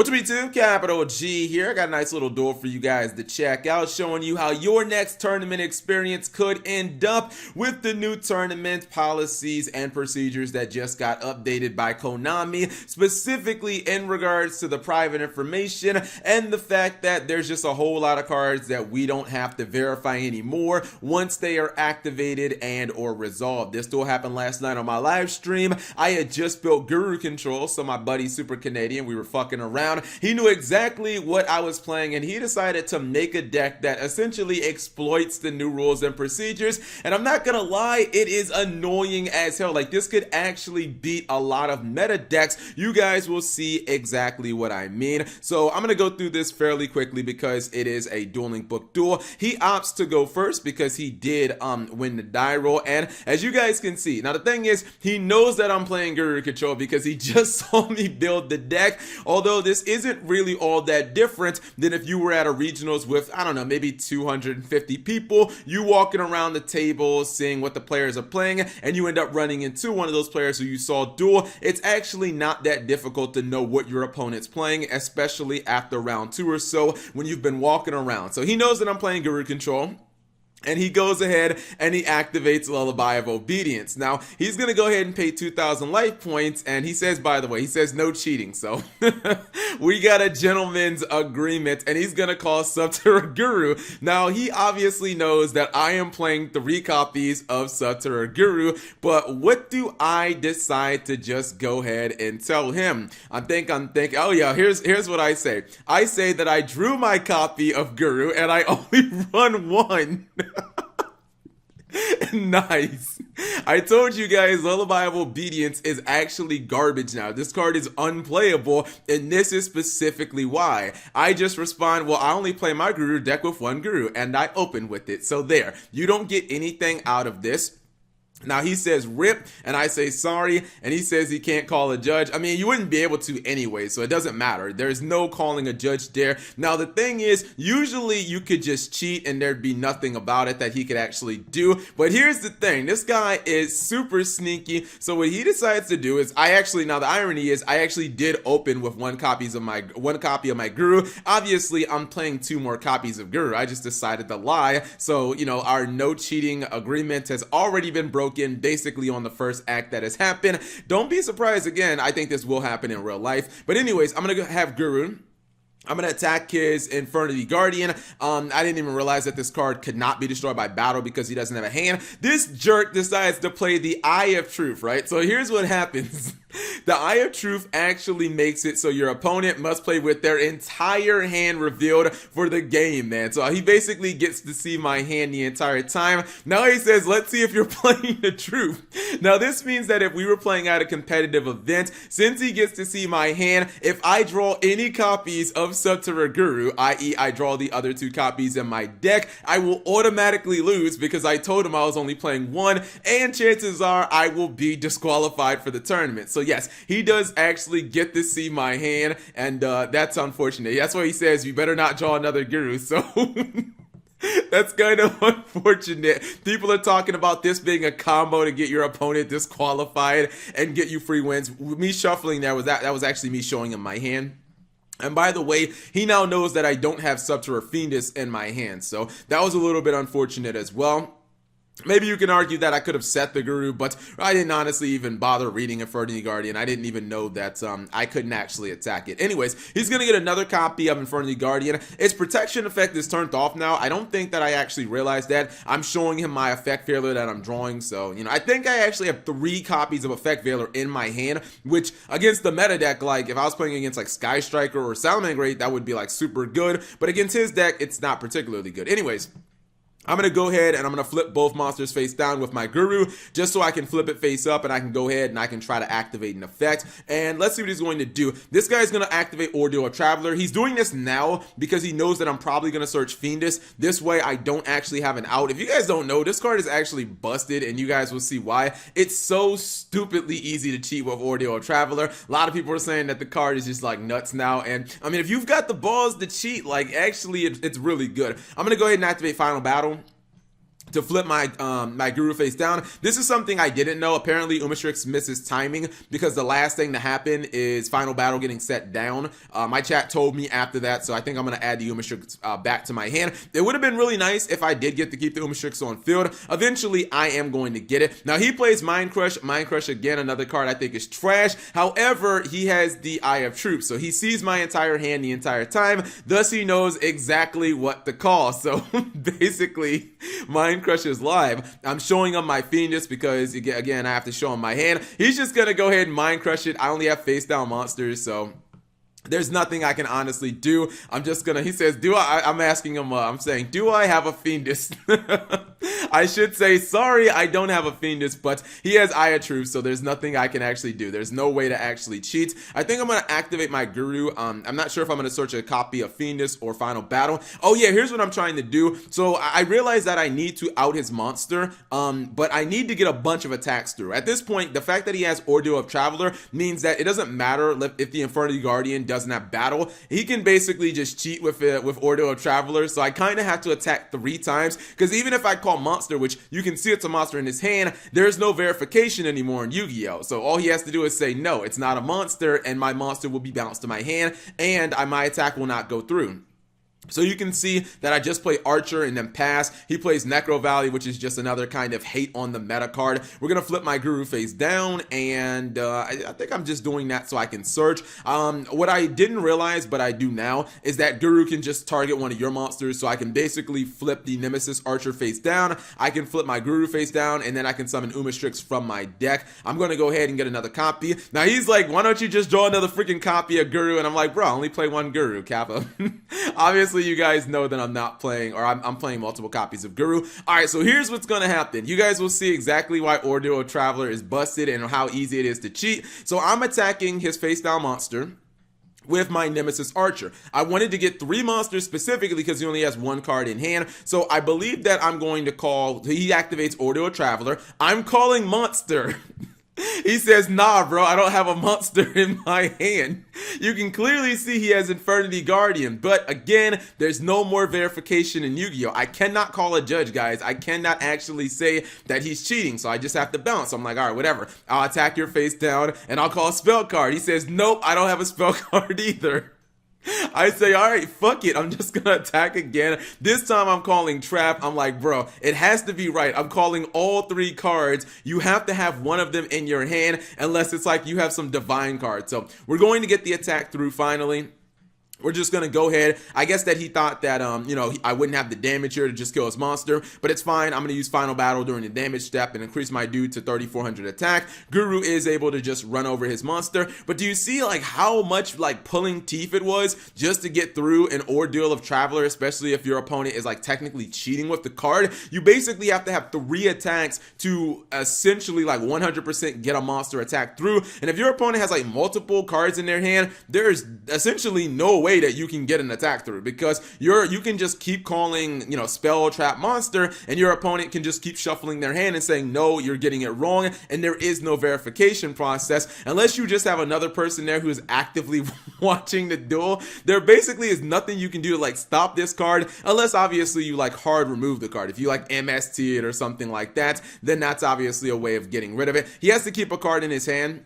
What's up, YouTube? Capital G here. I got a nice little duel for you guys to check out, showing you how your next tournament experience could end up with the new tournament policies and procedures that just got updated by Konami, specifically in regards to the private information and the fact that there's just a whole lot of cards that we don't have to verify anymore once they are activated and or resolved. This duel happened last night on my live stream. I had just built Guru Control, so my buddy Super Canadian, we were fucking around. He knew exactly what I was playing, and he decided to make a deck that essentially exploits the new rules and procedures. And I'm not gonna lie, it is annoying as hell. Like, this could actually beat a lot of meta decks. You guys will see exactly what I mean. So I'm gonna go through this fairly quickly because it is a dueling book duel. He opts to go first because he did win the die roll, and as you guys can see, now the thing is, he knows that I'm playing Guru Control because he just saw me build the deck. Although this isn't really all that different than if you were at a regionals with, I don't know, maybe 250 people, you walking around the table seeing what the players are playing, and you end up running into one of those players who you saw duel. It's actually not that difficult to know what your opponent's playing, especially after round 2 or so when you've been walking around. So he knows that I'm playing Guru Control, and he goes ahead and he activates Lullaby of Obedience. Now, he's going to go ahead and pay 2,000 life points, and he says, by the way, he says no cheating, so we got a gentleman's agreement, and he's going to call Subterra Guru. Now, he obviously knows that I am playing 3 copies of Subterra Guru, but what do I decide to just go ahead and tell him? I'm thinking, oh yeah, here's what I say. I say that I drew my copy of Guru, and I only run one. Nice. I told you guys Lullaby of Obedience is actually garbage now. This card is unplayable, and this is specifically why. I just respond, well, I only play my Guru deck with 1 Guru, and I open with it. So there, you don't get anything out of this. Now, he says rip, and I say sorry, and he says he can't call a judge. I mean, you wouldn't be able to anyway, so it doesn't matter. There's no calling a judge there. Now, the thing is, usually you could just cheat and there'd be nothing about it that he could actually do. But here's the thing. This guy is super sneaky, so what he decides to do is, now the irony is, I actually did open with 1 copy of my Guru. Obviously, I'm playing 2 more copies of Guru. I just decided to lie. So, you know, our no cheating agreement has already been broken basically on the first act that has happened. Don't be surprised again. I think this will happen in real life. But anyways, I'm gonna have Guru. I'm going to attack his Infernity Guardian. I didn't even realize that this card could not be destroyed by battle because he doesn't have a hand. This jerk decides to play the Eye of Truth, right? So here's what happens. The Eye of Truth actually makes it so your opponent must play with their entire hand revealed for the game, man. So he basically gets to see my hand the entire time. Now he says, let's see if you're playing the truth. Now this means that if we were playing at a competitive event, since he gets to see my hand, if I draw any copies of Subterra Guru, i.e. I draw the other 2 copies in my deck, I will automatically lose because I told him I was only playing 1, and chances are I will be disqualified for the tournament. So yes, he does actually get to see my hand, and that's unfortunate. That's why he says you better not draw another Guru. So that's kind of unfortunate. People are talking about this being a combo to get your opponent disqualified and get you free wins. Me shuffling that was actually me showing him my hand. And by the way, he now knows that I don't have Subterra Fiendus in my hand, so that was a little bit unfortunate as well. Maybe you can argue that I could have set the Guru, but I didn't honestly even bother reading Infernity Guardian. I didn't even know that I couldn't actually attack it. Anyways, he's going to get another copy of Infernity Guardian. Its protection effect is turned off now. I don't think that I actually realized that. I'm showing him my Effect Veiler that I'm drawing, so, you know, I think I actually have 3 copies of Effect Veiler in my hand, which against the meta deck, like if I was playing against like Sky Striker or Salamander, that would be like super good, but against his deck, it's not particularly good. Anyways, I'm going to go ahead and I'm going to flip both monsters face down with my Guru just so I can flip it face up and I can go ahead and I can try to activate an effect. And let's see what he's going to do. This guy is going to activate Ordeal of Traveler. He's doing this now because he knows that I'm probably going to search Fiendus. This way I don't actually have an out. If you guys don't know, this card is actually busted and you guys will see why. It's so stupidly easy to cheat with Ordeal of Traveler. A lot of people are saying that the card is just like nuts now. And I mean, if you've got the balls to cheat, like actually it's really good. I'm going to go ahead and activate Final Battle. to flip my Guru face down. This is something I didn't know. Apparently, Umastrix misses timing because the last thing to happen is Final Battle getting set down. My chat told me after that, so I think I'm going to add the Umastrix back to my hand. It would have been really nice if I did get to keep the Umastrix on field. Eventually, I am going to get it. Now, he plays Mind Crush. Mind Crush, again, another card I think is trash. However, he has the Eye of Truth, so he sees my entire hand the entire time. Thus, he knows exactly what to call. So, basically, Mind Crush is live. I'm showing him my Fiendish because, again, I have to show him my hand. He's just going to go ahead and Mind Crush it. I only have face down monsters, so there's nothing I can honestly do. I'm just gonna, he says, I'm asking him, I'm saying, do I have a Fiendish? I should say, sorry, I don't have a Fiendish, but he has Eye of Truth, so there's nothing I can actually do. There's no way to actually cheat. I think I'm gonna activate my Guru. I'm not sure if I'm gonna search a copy of Fiendish or Final Battle. Oh yeah, here's what I'm trying to do. So I realize that I need to out his monster, but I need to get a bunch of attacks through. At this point, the fact that he has Ordeal of Traveler means that it doesn't matter if the Infernity Guardian doesn't have battle. He can basically just cheat with Ordeal of Traveler, so I kind of have to attack 3 times, because even if I call monster, which you can see it's a monster in his hand, there's no verification anymore in Yu-Gi-Oh! So all he has to do is say, no, it's not a monster, and my monster will be bounced to my hand, and my attack will not go through. So you can see that I just play Archer and then pass. He plays Necro Valley, which is just another kind of hate on the meta card. We're going to flip my Guru face down, and I think I'm just doing that so I can search. What I didn't realize, but I do now, is that Guru can just target one of your monsters, so I can basically flip the Nemesis Archer face down. I can flip my Guru face down, and then I can summon Umastrix from my deck. I'm going to go ahead and get another copy. Now he's like, why don't you just draw another freaking copy of Guru? And I'm like, bro, I only play one Guru, Kappa. Obviously, you guys know that I'm not playing, or I'm playing multiple copies of Guru. Alright, so here's what's gonna happen. You guys will see exactly why Ordeal of Traveler is busted and how easy it is to cheat. So I'm attacking his face down monster with my Nemesis Archer. I wanted to get 3 monsters specifically because he only has 1 card in hand. So I believe that I'm going to call, he activates Ordeal of Traveler. I'm calling monster. He says, nah, bro, I don't have a monster in my hand. You can clearly see he has Infernity Guardian, but again, there's no more verification in Yu-Gi-Oh! I cannot call a judge, guys. I cannot actually say that he's cheating, so I just have to bounce. I'm like, all right, whatever. I'll attack your face down, and I'll call a spell card. He says, nope, I don't have a spell card either. I say, all right, fuck it. I'm just going to attack again. This time I'm calling trap. I'm like, bro, it has to be right. I'm calling all 3 cards. You have to have one of them in your hand unless it's like you have some divine card. So we're going to get the attack through finally. We're just going to go ahead. I guess that he thought that, I wouldn't have the damage here to just kill his monster, but it's fine. I'm going to use Final Battle during the damage step and increase my dude to 3,400 attack. Guru is able to just run over his monster, but do you see like how much like pulling teeth it was just to get through an Ordeal of Traveler, especially if your opponent is like technically cheating with the card? You basically have to have 3 attacks to essentially like 100% get a monster attack through, and if your opponent has like multiple cards in their hand, there's essentially no way that you can get an attack through, because you can just keep calling, spell trap monster, and your opponent can just keep shuffling their hand and saying, no, you're getting it wrong, and there is no verification process unless you just have another person there who is actively watching the duel. There basically is nothing you can do to like stop this card, unless obviously you like hard remove the card. If you like MST it or something like that, then that's obviously a way of getting rid of it. He has to keep a card in his hand.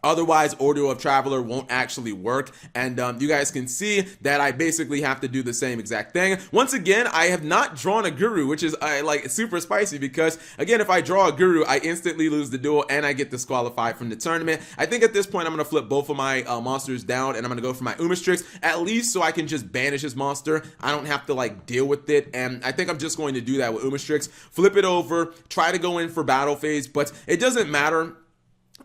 Otherwise, Ordeal of Traveler won't actually work, and you guys can see that I basically have to do the same exact thing. Once again, I have not drawn a Guru, which is like super spicy, because again, if I draw a Guru, I instantly lose the duel and I get disqualified from the tournament. I think at this point I'm going to flip both of my monsters down, and I'm going to go for my Umastrix, at least so I can just banish his monster. I don't have to like deal with it, and I think I'm just going to do that with Umastrix. Flip it over, try to go in for battle phase, but it doesn't matter.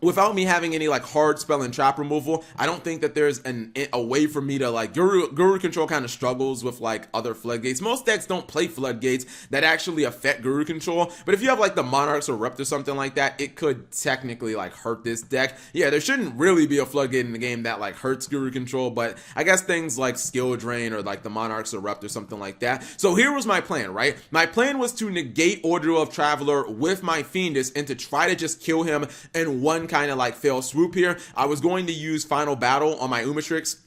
Without me having any like hard spell and trap removal, I don't think that there's a way for me to like Guru control kind of struggles with like other floodgates. Most decks don't play floodgates that actually affect Guru control, but if you have like the Monarchs or Rept or something like that, it could technically like hurt this deck. Yeah, there shouldn't really be a floodgate in the game that like hurts Guru control, but I guess things like Skill Drain or like the Monarchs or Rept or something like that. So here was my plan, right? My plan was to negate Ordeal of Traveler with my Fiendish and to try to just kill him in one kind of like fail swoop here. I was going to use Final Battle on my Umatrix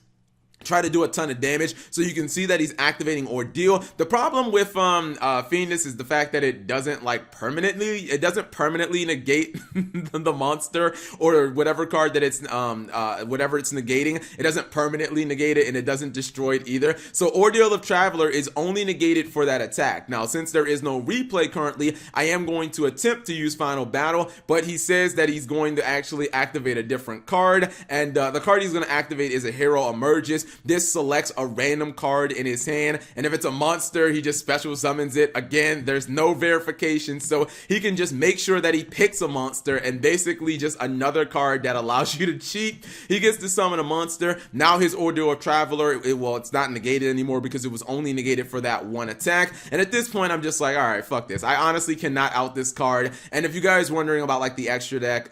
try to do a ton of damage. So you can see that he's activating Ordeal. The problem with Fiendus is the fact that it doesn't permanently negate the monster or whatever card that it's whatever it's negating. It doesn't permanently negate it, and it doesn't destroy it either. So Ordeal of Traveler is only negated for that attack. Now, since there is no replay currently, I am going to attempt to use Final Battle, but he says that he's going to actually activate a different card, and the card he's going to activate is a Hero Emerges. This selects a random card in his hand, and if it's a monster, he just special summons it. Again, there's no verification, so he can just make sure that he picks a monster, and basically just another card that allows you to cheat. He gets to summon a monster. Now his Ordeal of Traveler, it's not negated anymore because it was only negated for that one attack, and at this point, I'm just like, all right, fuck this. I honestly cannot out this card, and if you guys wondering about the extra deck,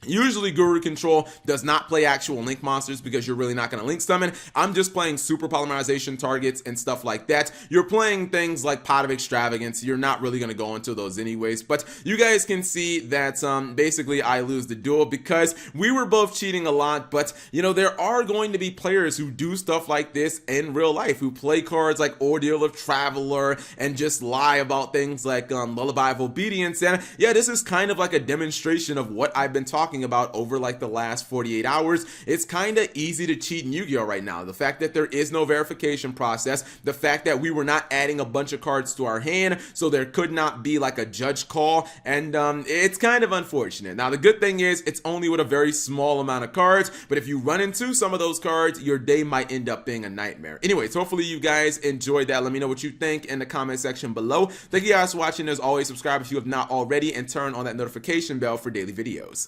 usually Guru Control does not play actual link monsters because you're really not going to link summon. I'm just playing super polymerization targets and stuff like that. You're playing things like Pot of Extravagance. You're not really going to go into those anyways. But you guys can see that basically I lose the duel because we were both cheating a lot. But, there are going to be players who do stuff like this in real life, who play cards like Ordeal of Traveler and just lie about things like Lullaby of Obedience. And yeah, this is kind of like a demonstration of what I've been talking about over the last 48 hours. It's kind of easy to cheat in Yu-Gi-Oh right now. The fact that there is no verification process, the fact that we were not adding a bunch of cards to our hand, so there could not be a judge call, and it's kind of unfortunate. Now the good thing is it's only with a very small amount of cards, but if you run into some of those cards, your day might end up being a nightmare. Anyways, hopefully you guys enjoyed that. Let me know what you think in the comment section below. Thank you guys for watching. As always, subscribe if you have not already, and turn on that notification bell for daily videos.